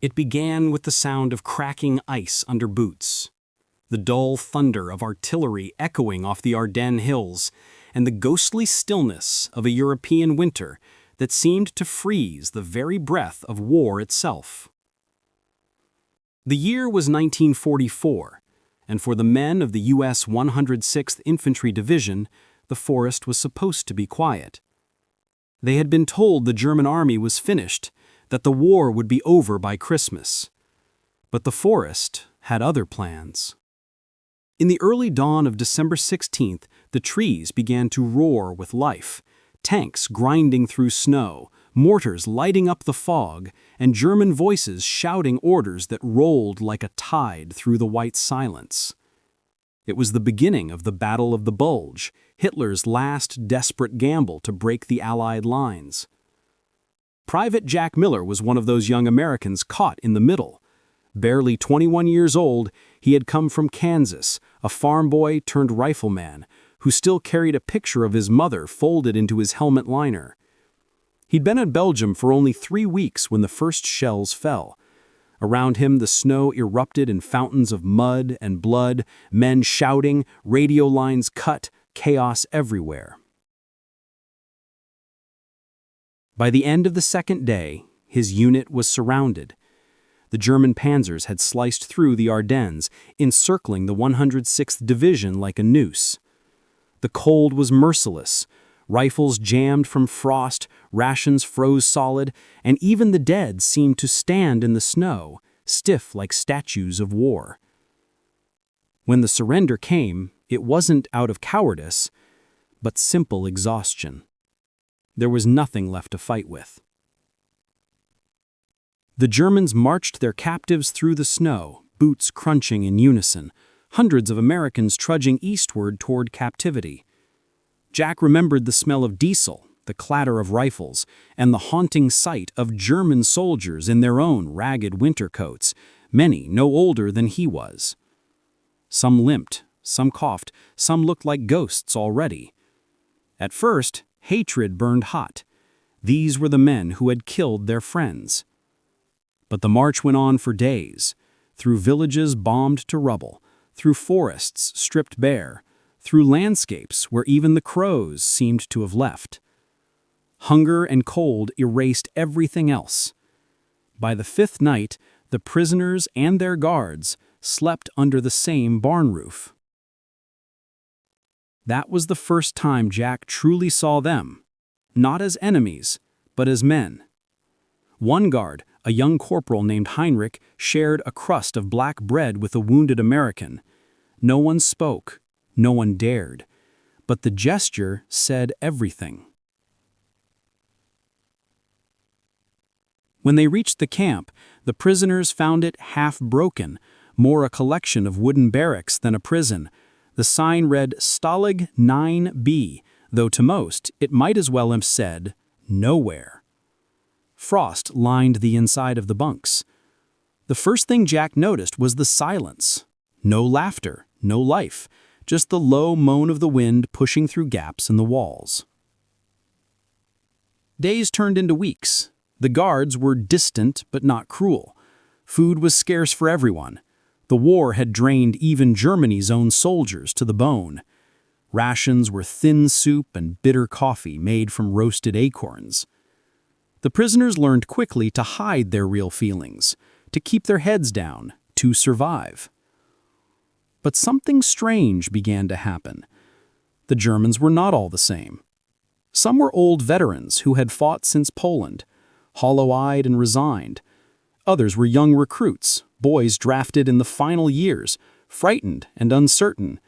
It began with the sound of cracking ice under boots, the dull thunder of artillery echoing off the Ardennes hills, and the ghostly stillness of a European winter that seemed to freeze the very breath of war itself. The year was 1944, and for the men of the U.S. 106th Infantry Division, the forest was supposed to be quiet. They had been told the German army was finished, that the war would be over by Christmas. But the forest had other plans. In the early dawn of December 16th, the trees began to roar with life, tanks grinding through snow, mortars lighting up the fog, and German voices shouting orders that rolled like a tide through the white silence. It was the beginning of the Battle of the Bulge, Hitler's last desperate gamble to break the Allied lines. Private Jack Miller was one of those young Americans caught in the middle. Barely 21 years old, he had come from Kansas, a farm boy turned rifleman, who still carried a picture of his mother folded into his helmet liner. He'd been in Belgium for only 3 weeks when the first shells fell. Around him, the snow erupted in fountains of mud and blood, men shouting, radio lines cut, chaos everywhere. By the end of the second day, his unit was surrounded. The German panzers had sliced through the Ardennes, encircling the 106th Division like a noose. The cold was merciless. Rifles jammed from frost, rations froze solid, and even the dead seemed to stand in the snow, stiff like statues of war. When the surrender came, it wasn't out of cowardice, but simple exhaustion. There was nothing left to fight with. The Germans marched their captives through the snow, boots crunching in unison, hundreds of Americans trudging eastward toward captivity. Jack remembered the smell of diesel, the clatter of rifles, and the haunting sight of German soldiers in their own ragged winter coats, many no older than he was. Some limped, some coughed, some looked like ghosts already. At first, hatred burned hot. These were the men who had killed their friends. But the march went on for days, through villages bombed to rubble, through forests stripped bare, through landscapes where even the crows seemed to have left. Hunger and cold erased everything else. By the 5th night, the prisoners and their guards slept under the same barn roof. That was the first time Jack truly saw them, not as enemies, but as men. One guard, a young corporal named Heinrich, shared a crust of black bread with a wounded American. No one spoke, no one dared, but the gesture said everything. When they reached the camp, the prisoners found it half broken, more a collection of wooden barracks than a prison. The sign read Stalag 9B, though to most it might as well have said nowhere. Frost lined the inside of the bunks. The first thing Jack noticed was the silence. No laughter, no life, just the low moan of the wind pushing through gaps in the walls. Days turned into weeks. The guards were distant but not cruel. Food was scarce for everyone. The war had drained even Germany's own soldiers to the bone. Rations were thin soup and bitter coffee made from roasted acorns. The prisoners learned quickly to hide their real feelings, to keep their heads down, to survive. But something strange began to happen. The Germans were not all the same. Some were old veterans who had fought since Poland, hollow-eyed and resigned. Others were young recruits, boys drafted in the final years, frightened and uncertain.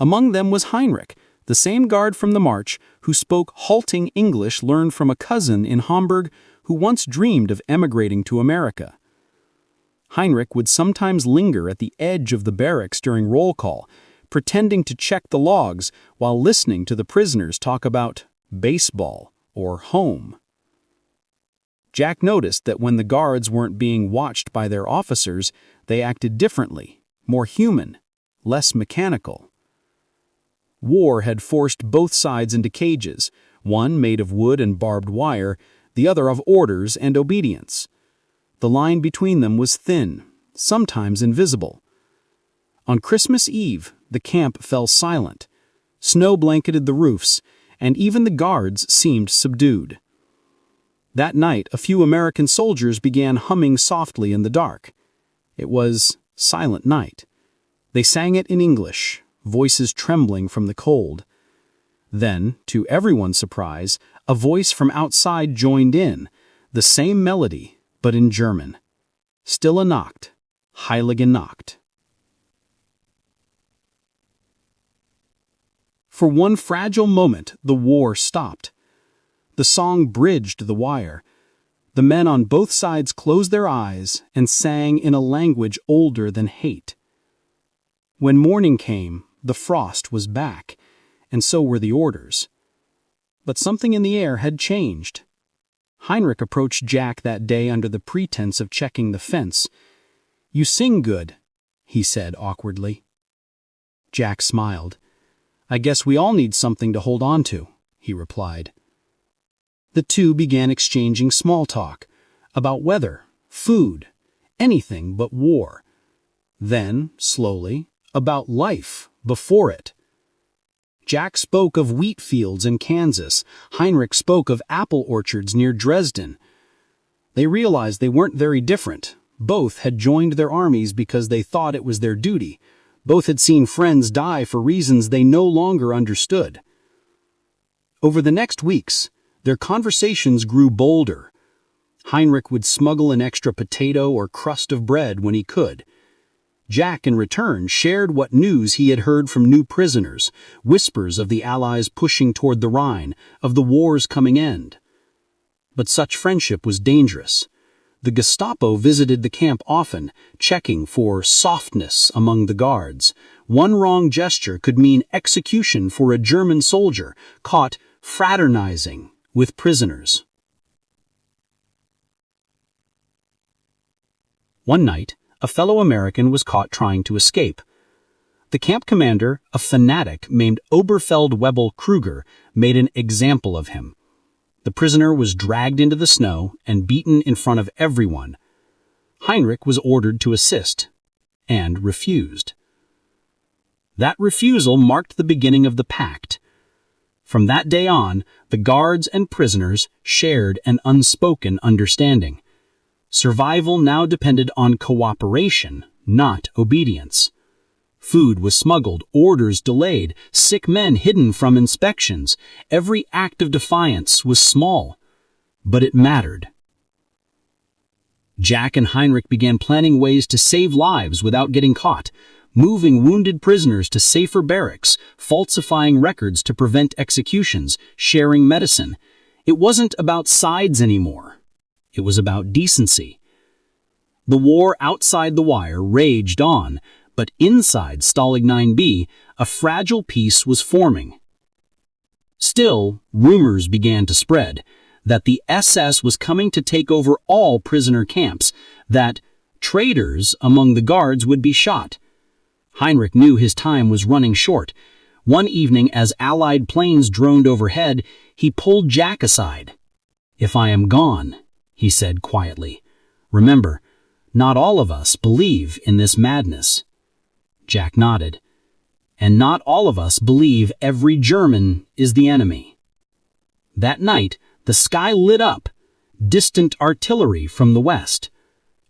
Among them was Heinrich, the same guard from the march who spoke halting English learned from a cousin in Hamburg who once dreamed of emigrating to America. Heinrich would sometimes linger at the edge of the barracks during roll call, pretending to check the logs while listening to the prisoners talk about baseball or home. Jack noticed that when the guards weren't being watched by their officers, they acted differently, more human, less mechanical. War had forced both sides into cages, one made of wood and barbed wire, the other of orders and obedience. The line between them was thin, sometimes invisible. On Christmas Eve, the camp fell silent. Snow blanketed the roofs, and even the guards seemed subdued. That night, a few American soldiers began humming softly in the dark. It was Silent Night. They sang it in English, voices trembling from the cold. Then, to everyone's surprise, a voice from outside joined in, the same melody, but in German. Stille Nacht, Heilige Nacht. For one fragile moment, the war stopped. The song bridged the wire. The men on both sides closed their eyes and sang in a language older than hate. When morning came, the frost was back, and so were the orders. But something in the air had changed. Heinrich approached Jack that day under the pretense of checking the fence. "You sing good," he said awkwardly. Jack smiled. "I guess we all need something to hold on to," he replied. The two began exchanging small talk about weather, food, anything but war. Then, slowly, about life before it. Jack spoke of wheat fields in Kansas. Heinrich spoke of apple orchards near Dresden. They realized they weren't very different. Both had joined their armies because they thought it was their duty. Both had seen friends die for reasons they no longer understood. Over the next weeks, their conversations grew bolder. Heinrich would smuggle an extra potato or crust of bread when he could. Jack, in return, shared what news he had heard from new prisoners, whispers of the Allies pushing toward the Rhine, of the war's coming end. But such friendship was dangerous. The Gestapo visited the camp often, checking for softness among the guards. One wrong gesture could mean execution for a German soldier caught fraternizing with prisoners. One night, a fellow American was caught trying to escape. The camp commander, a fanatic named Oberfeldwebel Kruger, made an example of him. The prisoner was dragged into the snow and beaten in front of everyone. Heinrich was ordered to assist, and refused. That refusal marked the beginning of the Pact. From that day on, the guards and prisoners shared an unspoken understanding. Survival now depended on cooperation, not obedience. Food was smuggled, orders delayed, sick men hidden from inspections. Every act of defiance was small, but it mattered. Jack and Heinrich began planning ways to save lives without getting caught, moving wounded prisoners to safer barracks, falsifying records to prevent executions, sharing medicine. It wasn't about sides anymore. It was about decency. The war outside the wire raged on, but inside Stalag 9B, a fragile peace was forming. Still, rumors began to spread that the SS was coming to take over all prisoner camps, that traitors among the guards would be shot. Heinrich knew his time was running short. One evening, as Allied planes droned overhead, he pulled Jack aside. "If I am gone," he said quietly, "remember, not all of us believe in this madness." Jack nodded. "And not all of us believe every German is the enemy." That night, the sky lit up, distant artillery from the west.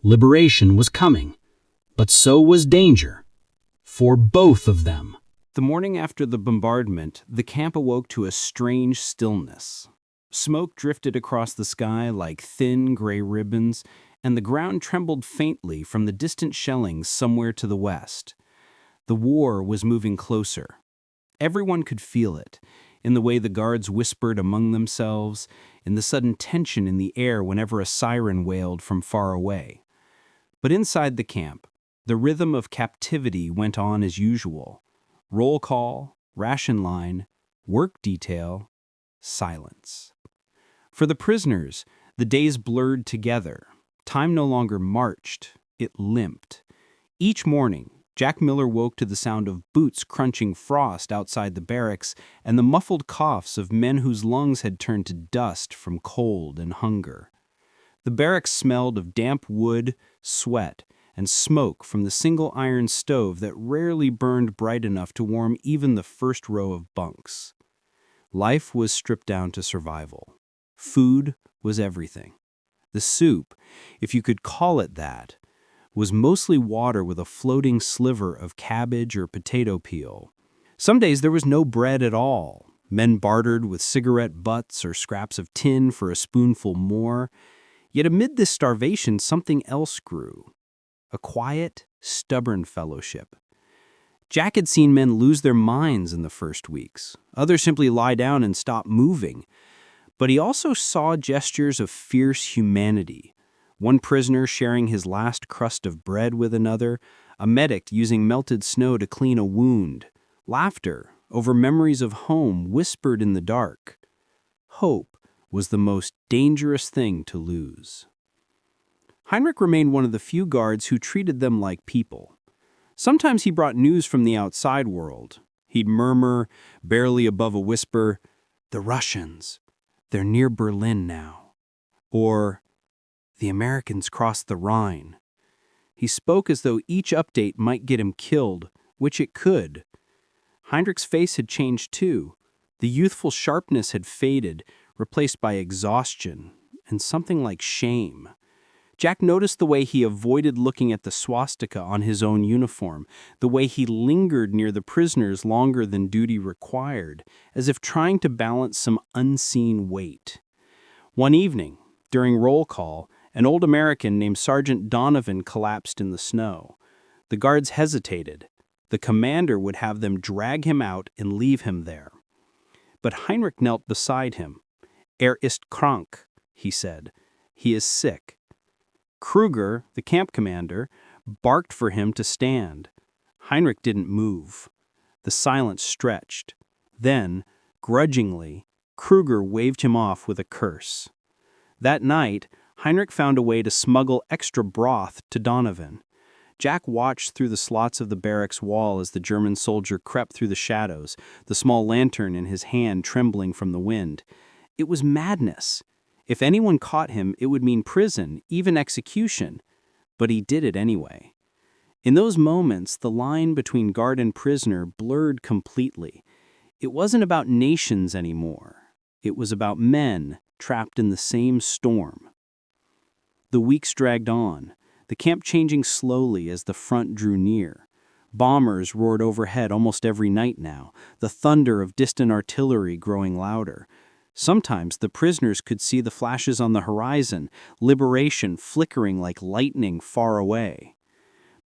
Liberation was coming, but so was danger, for both of them. The morning after the bombardment, the camp awoke to a strange stillness. Smoke drifted across the sky like thin gray ribbons, and the ground trembled faintly from the distant shelling somewhere to the west. The war was moving closer. Everyone could feel it, in the way the guards whispered among themselves, in the sudden tension in the air whenever a siren wailed from far away. But inside the camp, the rhythm of captivity went on as usual. Roll call, ration line, work detail, silence. For the prisoners, the days blurred together. Time no longer marched, it limped. Each morning, Jack Miller woke to the sound of boots crunching frost outside the barracks and the muffled coughs of men whose lungs had turned to dust from cold and hunger. The barracks smelled of damp wood, sweat, and smoke from the single iron stove that rarely burned bright enough to warm even the first row of bunks. Life was stripped down to survival. Food was everything. The soup, if you could call it that, was mostly water with a floating sliver of cabbage or potato peel. Some days there was no bread at all. Men bartered with cigarette butts or scraps of tin for a spoonful more. Yet amid this starvation, something else grew. A quiet, stubborn fellowship. Jack had seen men lose their minds in the first weeks. Others simply lie down and stop moving. But he also saw gestures of fierce humanity. One prisoner sharing his last crust of bread with another, a medic using melted snow to clean a wound, laughter over memories of home whispered in the dark. Hope was the most dangerous thing to lose. Heinrich remained one of the few guards who treated them like people. Sometimes he brought news from the outside world. He'd murmur, barely above a whisper, "The Russians, they're near Berlin now." Or, "The Americans crossed the Rhine." He spoke as though each update might get him killed, which it could. Heinrich's face had changed too. The youthful sharpness had faded, replaced by exhaustion and something like shame. Jack noticed the way he avoided looking at the swastika on his own uniform, the way he lingered near the prisoners longer than duty required, as if trying to balance some unseen weight. One evening, during roll call, an old American named Sergeant Donovan collapsed in the snow. The guards hesitated. The commander would have them drag him out and leave him there. But Heinrich knelt beside him. Ist krank, he said. He is sick. Kruger, the camp commander, barked for him to stand. Heinrich didn't move. The silence stretched. Then, grudgingly, Kruger waved him off with a curse. That night, Heinrich found a way to smuggle extra broth to Donovan. Jack watched through the slots of the barracks wall as the German soldier crept through the shadows, the small lantern in his hand trembling from the wind. It was madness. If anyone caught him, it would mean prison, even execution. But he did it anyway. In those moments, the line between guard and prisoner blurred completely. It wasn't about nations anymore. It was about men trapped in the same storm. The weeks dragged on, the camp changing slowly as the front drew near. Bombers roared overhead almost every night now, the thunder of distant artillery growing louder. Sometimes the prisoners could see the flashes on the horizon, liberation flickering like lightning far away.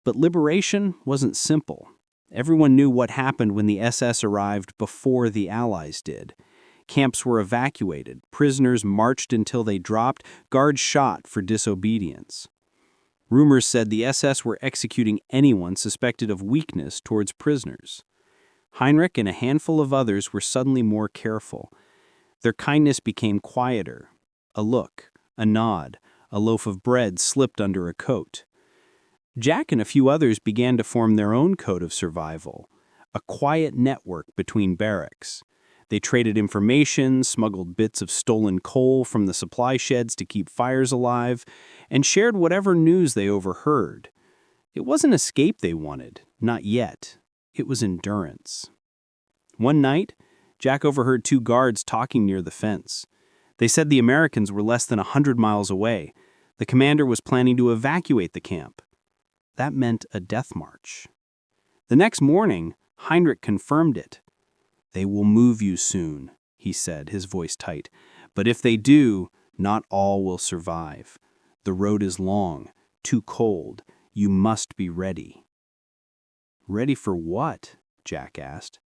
But liberation wasn't simple. Everyone knew what happened when the SS arrived before the Allies did. Camps were evacuated, prisoners marched until they dropped, guards shot for disobedience. Rumors said the SS were executing anyone suspected of weakness towards prisoners. Heinrich and a handful of others were suddenly more careful. Their kindness became quieter. A look, a nod, a loaf of bread slipped under a coat. Jack and a few others began to form their own code of survival, a quiet network between barracks. They traded information, smuggled bits of stolen coal from the supply sheds to keep fires alive, and shared whatever news they overheard. It wasn't escape they wanted, not yet. It was endurance. One night, Jack overheard two guards talking near the fence. They said the Americans were less than 100 miles away. The commander was planning to evacuate the camp. That meant a death march. The next morning, Heinrich confirmed it. "They will move you soon," he said, his voice tight. "But if they do, not all will survive. The road is long, too cold. You must be ready." "Ready for what?" Jack asked.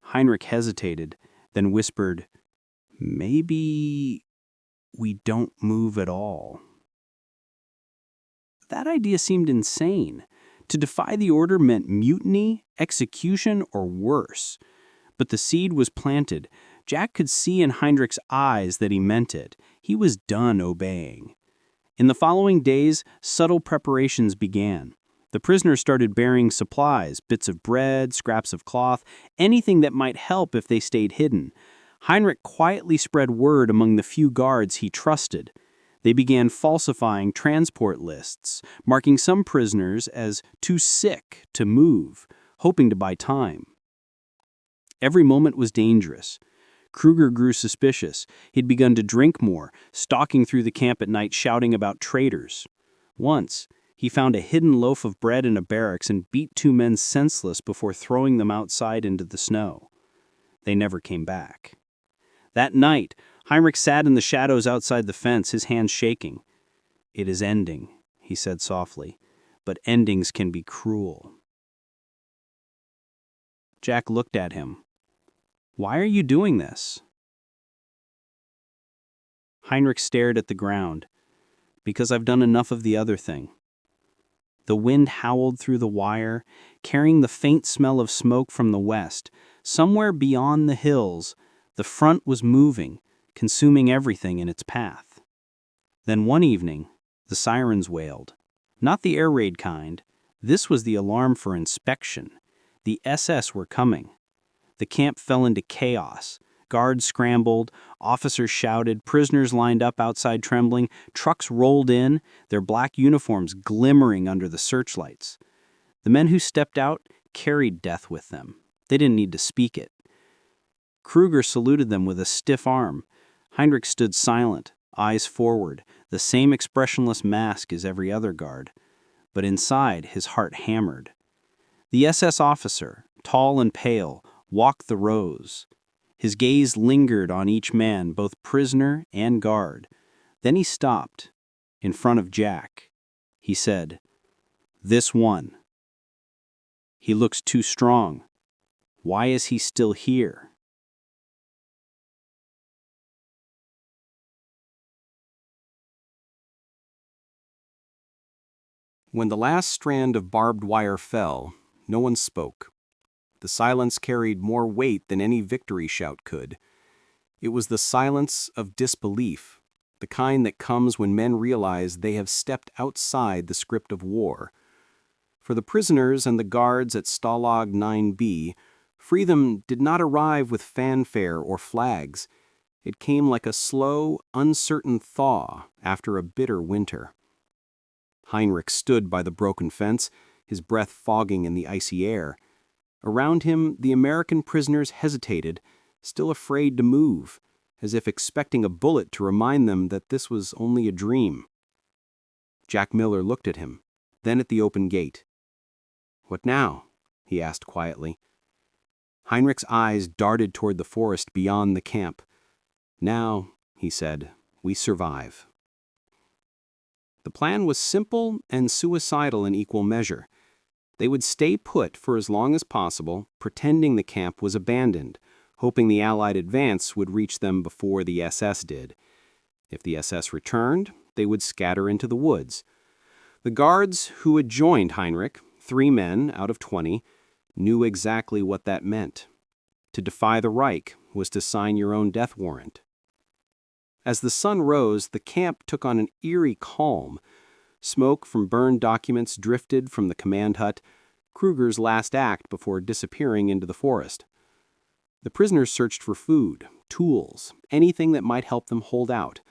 Heinrich hesitated, then whispered, "Maybe we don't move at all." That idea seemed insane. To defy the order meant mutiny, execution, or worse. But the seed was planted. Jack could see in Heinrich's eyes that he meant it. He was done obeying. In the following days, subtle preparations began. The prisoners started bearing supplies, bits of bread, scraps of cloth, anything that might help if they stayed hidden. Heinrich quietly spread word among the few guards he trusted. They began falsifying transport lists, marking some prisoners as too sick to move, hoping to buy time. Every moment was dangerous. Kruger grew suspicious. He'd begun to drink more, stalking through the camp at night shouting about traitors. Once, he found a hidden loaf of bread in a barracks and beat 2 men senseless before throwing them outside into the snow. They never came back. That night, Heinrich sat in the shadows outside the fence, his hands shaking. "It is ending," he said softly, "but endings can be cruel." Jack looked at him. "Why are you doing this?" Heinrich stared at the ground. "Because I've done enough of the other thing." The wind howled through the wire, carrying the faint smell of smoke from the west. Somewhere beyond the hills, the front was moving, consuming everything in its path. Then one evening, the sirens wailed. Not the air raid kind. This was the alarm for inspection. The SS were coming. The camp fell into chaos. Guards scrambled, officers shouted, prisoners lined up outside trembling, trucks rolled in, their black uniforms glimmering under the searchlights. The men who stepped out carried death with them. They didn't need to speak it. Kruger saluted them with a stiff arm. Heinrich stood silent, eyes forward, the same expressionless mask as every other guard. But inside, his heart hammered. The SS officer, tall and pale, walked the rows. His gaze lingered on each man, both prisoner and guard. Then he stopped, in front of Jack. He said, "This one. He looks too strong. Why is he still here?" When the last strand of barbed wire fell, no one spoke. The silence carried more weight than any victory shout could. It was the silence of disbelief, the kind that comes when men realize they have stepped outside the script of war. For the prisoners and the guards at Stalag 9B, freedom did not arrive with fanfare or flags. It came like a slow, uncertain thaw after a bitter winter. Heinrich stood by the broken fence, his breath fogging in the icy air. Around him, the American prisoners hesitated, still afraid to move, as if expecting a bullet to remind them that this was only a dream. Jack Miller looked at him, then at the open gate. "What now?" he asked quietly. Heinrich's eyes darted toward the forest beyond the camp. "Now," he said, "we survive." The plan was simple and suicidal in equal measure. They would stay put for as long as possible, pretending the camp was abandoned, hoping the Allied advance would reach them before the SS did. If the SS returned, they would scatter into the woods. The guards who had joined Heinrich, 3 men out of 20, knew exactly what that meant. To defy the Reich was to sign your own death warrant. As the sun rose, the camp took on an eerie calm. Smoke from burned documents drifted from the command hut, Kruger's last act before disappearing into the forest. The prisoners searched for food, tools, anything that might help them hold out.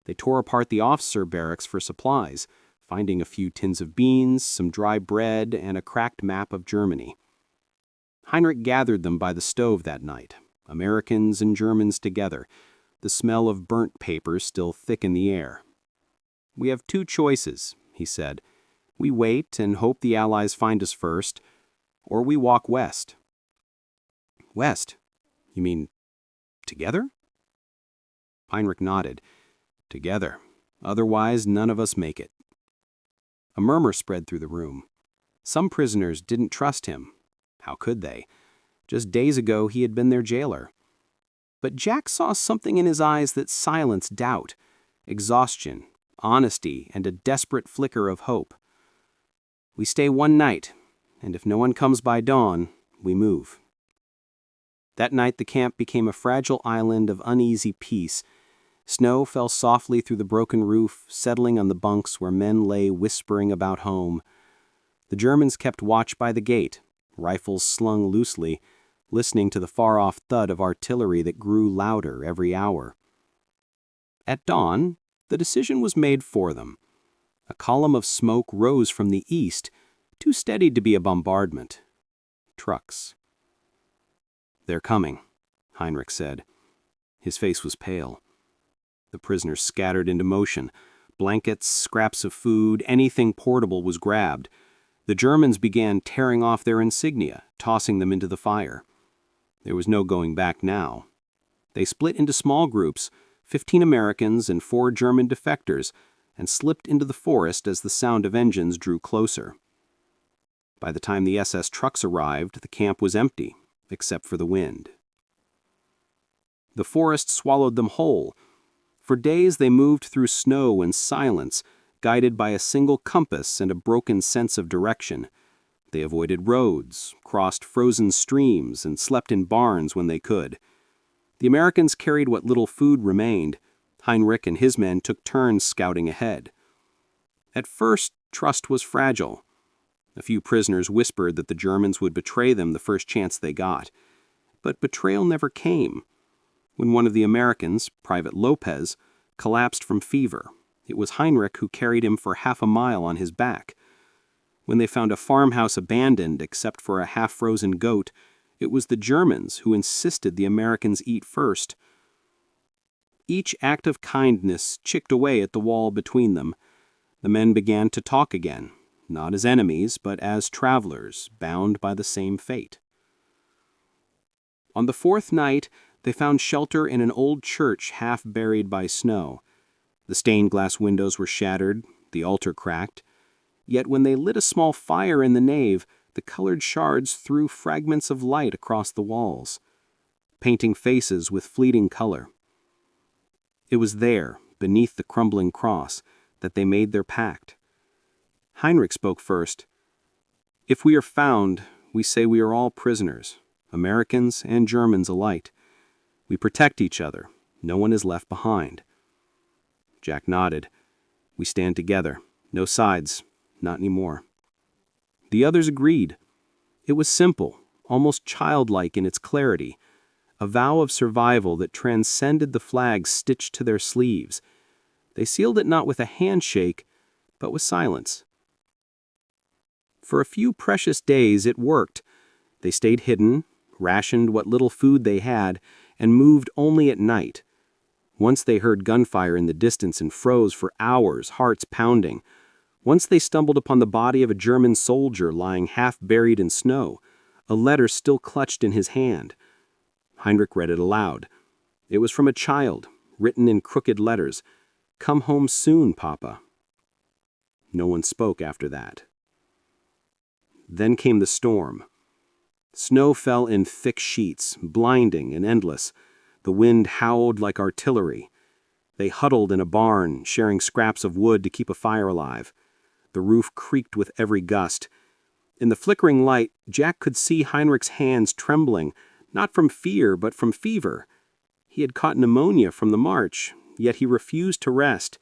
They tore apart the officer barracks for supplies, finding a few tins of beans, some dry bread, and a cracked map of Germany. Heinrich gathered them by the stove that night, Americans and Germans together, the smell of burnt paper still thick in the air. "We have 2 choices," he said. "We wait and hope the Allies find us first, or we walk west." "West? You mean together?" Heinrich nodded. "Together. Otherwise, none of us make it." A murmur spread through the room. Some prisoners didn't trust him. How could they? Just days ago, he had been their jailer. But Jack saw something in his eyes that silenced doubt, exhaustion, honesty, and a desperate flicker of hope. "We stay 1 night, and if no one comes by dawn, we move." That night the camp became a fragile island of uneasy peace. Snow fell softly through the broken roof, settling on the bunks where men lay whispering about home. The Germans kept watch by the gate, rifles slung loosely, listening to the far-off thud of artillery that grew louder every hour. At dawn, the decision was made for them. A column of smoke rose from the east, too steady to be a bombardment. Trucks. "They're coming," Heinrich said. His face was pale. The prisoners scattered into motion. Blankets, scraps of food, anything portable was grabbed. The Germans began tearing off their insignia, tossing them into the fire. There was no going back now. They split into small groups, 15 Americans and 4 German defectors, and slipped into the forest as the sound of engines drew closer. By the time the SS trucks arrived, the camp was empty, except for the wind. The forest swallowed them whole. For days they moved through snow and silence, guided by a single compass and a broken sense of direction. They avoided roads, crossed frozen streams, and slept in barns when they could. The Americans carried what little food remained. Heinrich and his men took turns scouting ahead. At first, trust was fragile. A few prisoners whispered that the Germans would betray them the first chance they got. But betrayal never came. When one of the Americans, Private Lopez, collapsed from fever, it was Heinrich who carried him for half a mile on his back. When they found a farmhouse abandoned except for a half-frozen goat, it was the Germans who insisted the Americans eat first. Each act of kindness chipped away at the wall between them. The men began to talk again, not as enemies, but as travelers bound by the same fate. On the 4th night, they found shelter in an old church half buried by snow. The stained glass windows were shattered, the altar cracked. Yet when they lit a small fire in the nave, the colored shards threw fragments of light across the walls, painting faces with fleeting color. It was there, beneath the crumbling cross, that they made their pact. Heinrich spoke first. "If we are found, we say we are all prisoners, Americans and Germans alike. We protect each other. No one is left behind." Jack nodded. "We stand together. No sides. Not anymore." The others agreed. It was simple, almost childlike in its clarity, a vow of survival that transcended the flags stitched to their sleeves. They sealed it not with a handshake, but with silence. For a few precious days it worked. They stayed hidden, rationed what little food they had, and moved only at night. Once they heard gunfire in the distance and froze for hours, hearts pounding. Once they stumbled upon the body of a German soldier lying half buried in snow, a letter still clutched in his hand. Heinrich read it aloud. It was from a child, written in crooked letters. "Come home soon, Papa." No one spoke after that. Then came the storm. Snow fell in thick sheets, blinding and endless. The wind howled like artillery. They huddled in a barn, sharing scraps of wood to keep a fire alive. The roof creaked with every gust. In the flickering light, Jack could see Heinrich's hands trembling, not from fear, but from fever. He had caught pneumonia from the march, yet he refused to rest.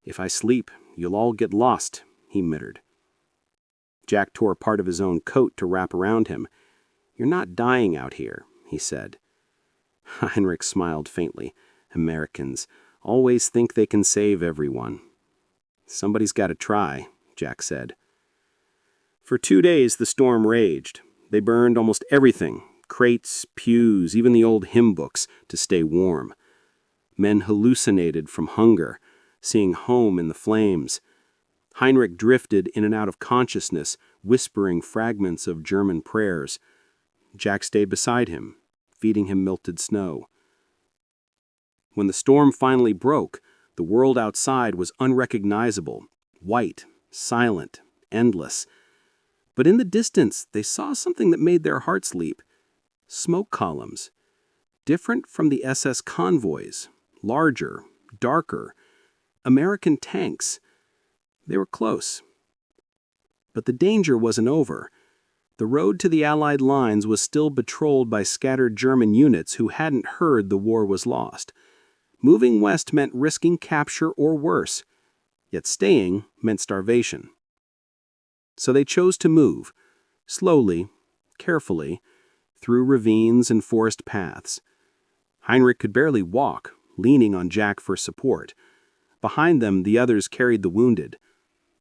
"If I sleep, you'll all get lost," he muttered. Jack tore part of his own coat to wrap around him. "You're not dying out here," he said. Heinrich smiled faintly. "Americans always think they can save everyone." "Somebody's got to try," Jack said. For 2 days the storm raged. They burned almost everything, crates, pews, even the old hymn books, to stay warm. Men hallucinated from hunger, seeing home in the flames. Heinrich drifted in and out of consciousness, whispering fragments of German prayers. Jack stayed beside him, feeding him melted snow. When the storm finally broke, the world outside was unrecognizable, white, silent, endless. But in the distance, they saw something that made their hearts leap. Smoke columns. Different from the SS convoys, larger, darker. American tanks. They were close. But the danger wasn't over. The road to the Allied lines was still patrolled by scattered German units who hadn't heard the war was lost. Moving west meant risking capture or worse, yet staying meant starvation. So they chose to move, slowly, carefully, through ravines and forest paths. Heinrich could barely walk, leaning on Jack for support. Behind them, the others carried the wounded.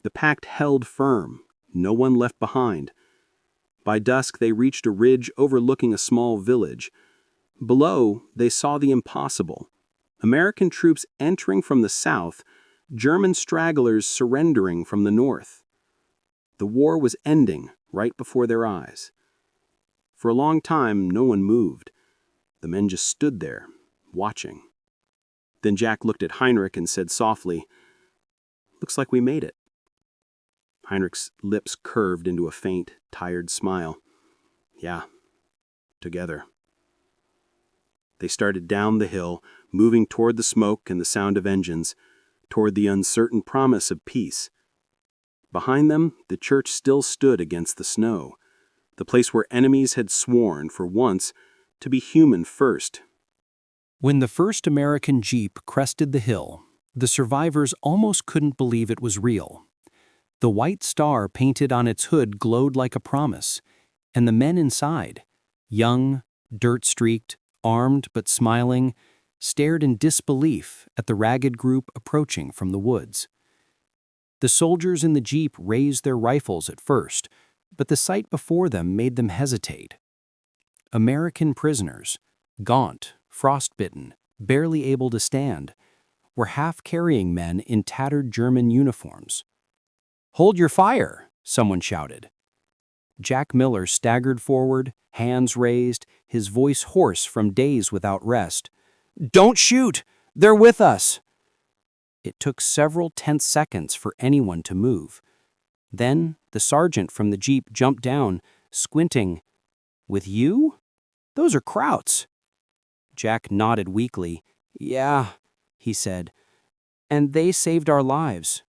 The Pact held firm, no one left behind. By dusk, they reached a ridge overlooking a small village. Below, they saw the impossible. American troops entering from the south, German stragglers surrendering from the north. The war was ending right before their eyes. For a long time, no one moved. The men just stood there, watching. Then Jack looked at Heinrich and said softly, "Looks like we made it." Heinrich's lips curved into a faint, tired smile. "Yeah, together." They started down the hill, moving toward the smoke and the sound of engines, toward the uncertain promise of peace. Behind them, the church still stood against the snow, the place where enemies had sworn, for once, to be human first. When the first American Jeep crested the hill, the survivors almost couldn't believe it was real. The white star painted on its hood glowed like a promise, and the men inside, young, dirt-streaked, armed but smiling, stared in disbelief at the ragged group approaching from the woods. The soldiers in the Jeep raised their rifles at first, but the sight before them made them hesitate. American prisoners, gaunt, frostbitten, barely able to stand, were half-carrying men in tattered German uniforms. "Hold your fire!" someone shouted. Jack Miller staggered forward, hands raised, his voice hoarse from days without rest. "Don't shoot! They're with us!" It took several tense seconds for anyone to move. Then the sergeant from the Jeep jumped down, squinting. "With you? Those are Krauts." Jack nodded weakly. "Yeah," he said, "and they saved our lives."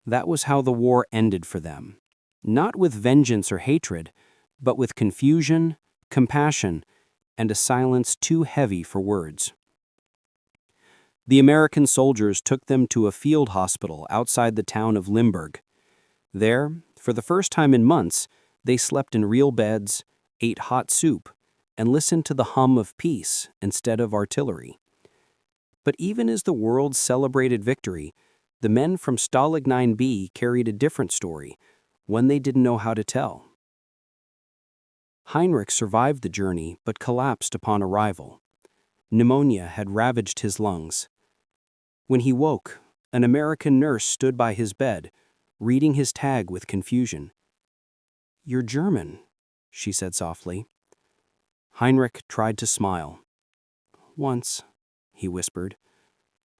That was how the war ended for them. Not with vengeance or hatred, but with confusion, compassion, and a silence too heavy for words. The American soldiers took them to a field hospital outside the town of Limburg. There, for the first time in months, they slept in real beds, ate hot soup, and listened to the hum of peace instead of artillery. But even as the world celebrated victory, the men from Stalag 9B carried a different story, one they didn't know how to tell. Heinrich survived the journey but collapsed upon arrival. Pneumonia had ravaged his lungs. When he woke, an American nurse stood by his bed, reading his tag with confusion. "You're German," she said softly. Heinrich tried to smile. "Once," he whispered.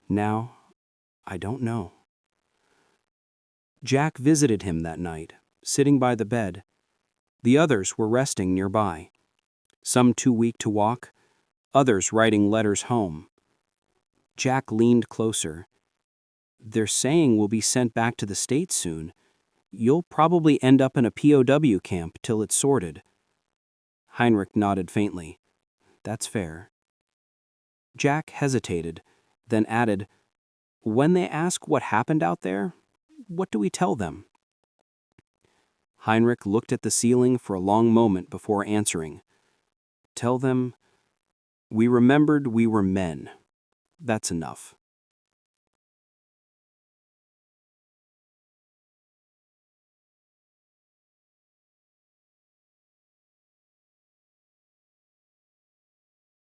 "Now, I don't know." Jack visited him that night, sitting by the bed. The others were resting nearby. Some too weak to walk, others writing letters home. Jack leaned closer. "They're saying we'll be sent back to the States soon. You'll probably end up in a POW camp till it's sorted." Heinrich nodded faintly. "That's fair." Jack hesitated, then added, "When they ask what happened out there, what do we tell them?" Heinrich looked at the ceiling for a long moment before answering. "Tell them, we remembered we were men. That's enough."